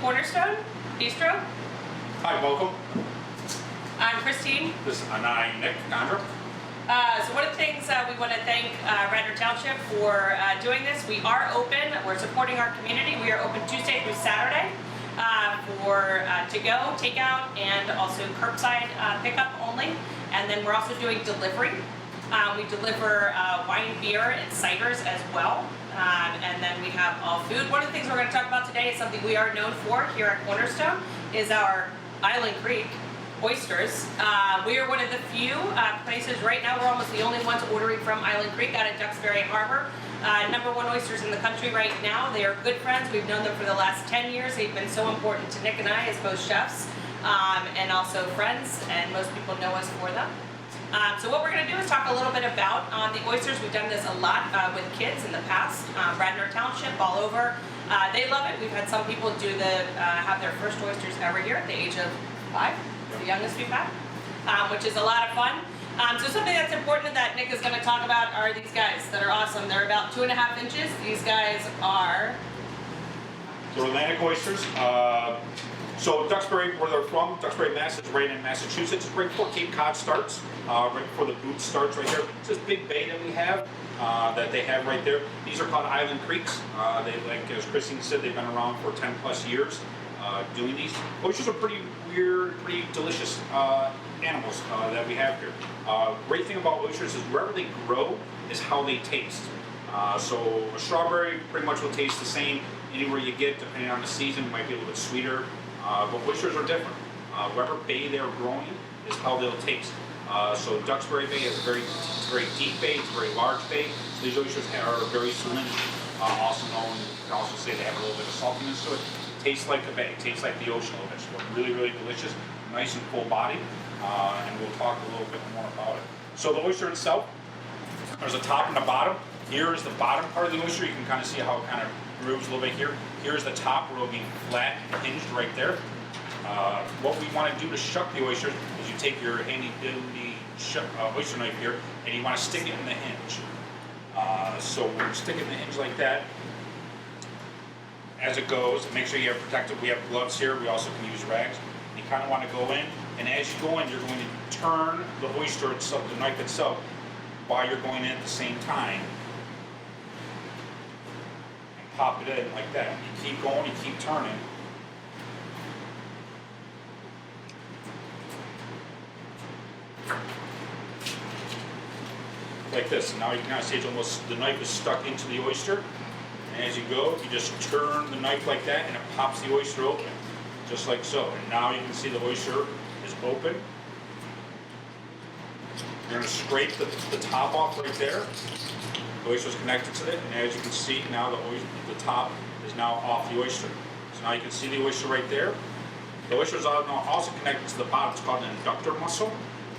Cornerstone Bistro. Hi, welcome. I'm Christine. And I'm Nick Condra. So one of the things we want to thank Radnor Township for doing this. We are open. We're supporting our community. We are open Tuesday through Saturday for to-go, takeout, and also curbside pickup only. And then we're also doing delivery. We deliver wine, beer, and ciders as well. And then we have all food. One of the things we're going to talk about today is something we are known for here at Cornerstone is our Island Creek oysters. We are one of the few places right now. We're almost the only ones ordering from Island Creek out of Duxbury Harbor. #1 oysters in the country right now. They are good friends. We've known them for the last 10 years. They've been so important to Nick and I as both chefs and also friends, and most people know us for them. So what we're going to do is talk a little bit about the oysters. We've done this a lot with kids in the past. Radnor Township, all over. They love it. We've had some people do have their first oysters every year at the age of 5. It's the youngest we've had, which is a lot of fun. So something that's important that Nick is going to talk about are these guys that are awesome. They're about 2.5 inches. These guys are... So Atlantic oysters. So Duxbury, where they're from, Duxbury, Mass. It's right in Massachusetts. It's right before Cape Cod starts, right before the boot starts right here. It's this big bay that we have, that they have right there. These are called Island Creeks. They, like as Christine said, they've been around for 10 plus years doing these. Oysters are pretty weird, pretty delicious animals that we have here. Great thing about oysters is wherever they grow is how they taste. So a strawberry pretty much will taste the same anywhere you get, depending on the season. It might be a little bit sweeter. But oysters are different. Wherever bay they're growing is how they'll taste. So Duxbury Bay is a very deep bay, it's a very large bay. So these oysters are very salinated. Also known, you can also say they have a little bit of saltiness to it. Tastes like the bay, tastes like the ocean a little bit. So really, really delicious, nice and full body. And we'll talk a little bit more about it. So the oyster itself, there's a top and a bottom. Here is the bottom part of the oyster. You can kind of see how it kind of grooves a little bit here. Here's the top where it'll be flat and hinged right there. What we want to do to shuck the oysters is you take your handy dandy oyster knife here and you want to stick it in the hinge. So we'll stick it in the hinge like that. As it goes, make sure you have protective. We have gloves here. We also can use rags. You kind of want to go in, and as you go in, you're going to turn the oyster itself, the knife itself, while you're going in at the same time. Pop it in like that. You keep going, you keep turning. Like this. And now you can kind of see it's almost, the knife is stuck into the oyster. And as you go, you just turn the knife like that and it pops the oyster open. Just like so. And now you can see the oyster is open. You're going to scrape the top off right there. The oyster is connected to it, and as you can see now the top is now off the oyster. So now you can see the oyster right there. The oyster is also connected to the bottom. It's called an adductor muscle.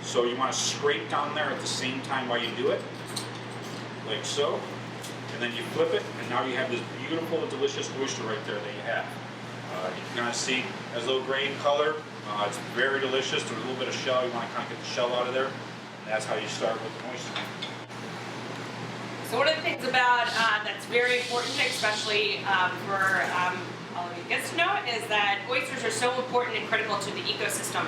So you want to scrape down there at the same time while you do it, like so. And then you flip it, and now you have this beautiful, delicious oyster right there that you have. You can kind of see it has a little gray in color. It's very delicious. There's a little bit of shell. You want to kind of get the shell out of there. And that's how you start with the oyster. So one of the things about that's very important, especially for all of you kids to know, is that oysters are so important and critical to the ecosystem.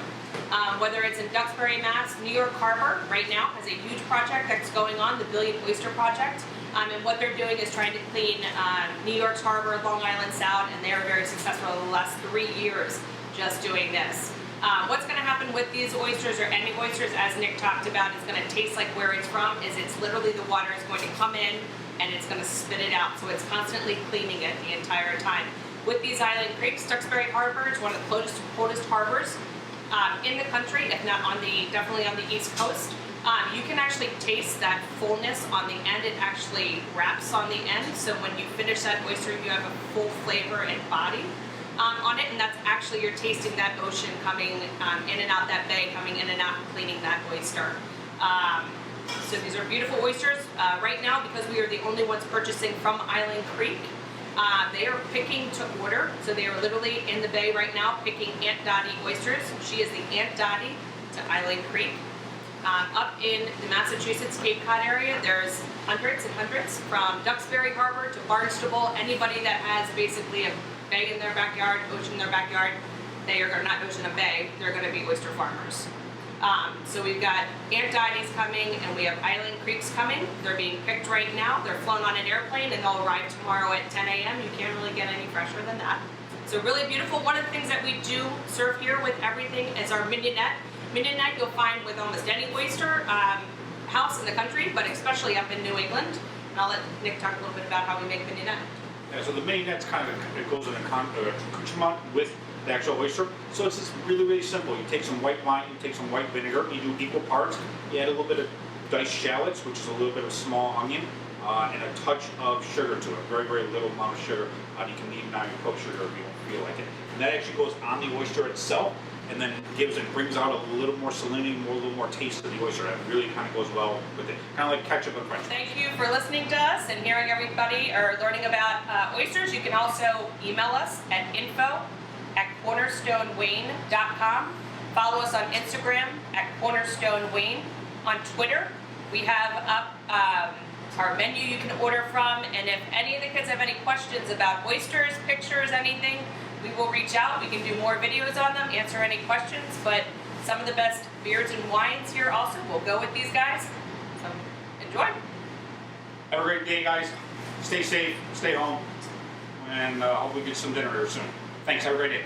Whether it's in Duxbury, Mass., New York Harbor right now has a huge project that's going on, the Billion Oyster Project. And what they're doing is trying to clean New York's harbor, Long Island Sound, and they are very successful in the last 3 years just doing this. What's going to happen with these oysters or any oysters, as Nick talked about, is going to taste like where it's from, is it's literally the water is going to come in and it's going to spit it out. So it's constantly cleaning it the entire time. With these Island Creeks, Duxbury Harbor is one of the coldest harbors in the country, if not definitely on the East Coast. You can actually taste that fullness on the end. It actually wraps on the end. So when you finish that oyster, you have a full flavor and body on it, and that's actually, you're tasting that ocean coming in and out that bay, coming in and out and cleaning that oyster. So these are beautiful oysters. Right now, because we are the only ones purchasing from Island Creek, they are picking to order. So they are literally in the bay right now picking Aunt Dottie oysters. She is the Aunt Dottie to Island Creek. Up in the Massachusetts Cape Cod area, there's hundreds and hundreds from Duxbury Harbor to Barnstable. Anybody that has basically a bay in their backyard, ocean in their backyard, they are not ocean and bay, they're going to be oyster farmers. So we've got Antides coming, and we have Island Creeks coming. They're being picked right now. They're flown on an airplane, and they'll arrive tomorrow at 10 a.m. You can't really get any fresher than that. So really beautiful. One of the things that we do serve here with everything is our mignonette. Mignonette you'll find with almost any oyster house in the country, but especially up in New England. And I'll let Nick talk a little bit about how we make mignonette. Yeah, so the mignonette's kind of, it goes in a accoutrement with the actual oyster. So it's just really, really simple. You take some white wine, you take some white vinegar, you do equal parts. You add a little bit of diced shallots, which is a little bit of small onion, and a touch of sugar to it. Very, very little amount of sugar. You can even now cook sugar if you don't feel like it. And that actually goes on the oyster itself, and then gives and brings out a little more salinity, a little more taste of the oyster. That really kind of goes well with it. Kind of like ketchup and French. Thank you for listening to us and hearing everybody or learning about oysters. You can also email us at info@cornerstonewayne.com. Follow us on Instagram @cornerstonewayne. On Twitter, we have up our menu you can order from, and if any of the kids have any questions about oysters, pictures, anything, we will reach out. We can do more videos on them, answer any questions, but some of the best beers and wines here also will go with these guys. So enjoy. Have a great day, guys. Stay safe, stay home, and hopefully get some dinner here soon. Thanks, have a great day.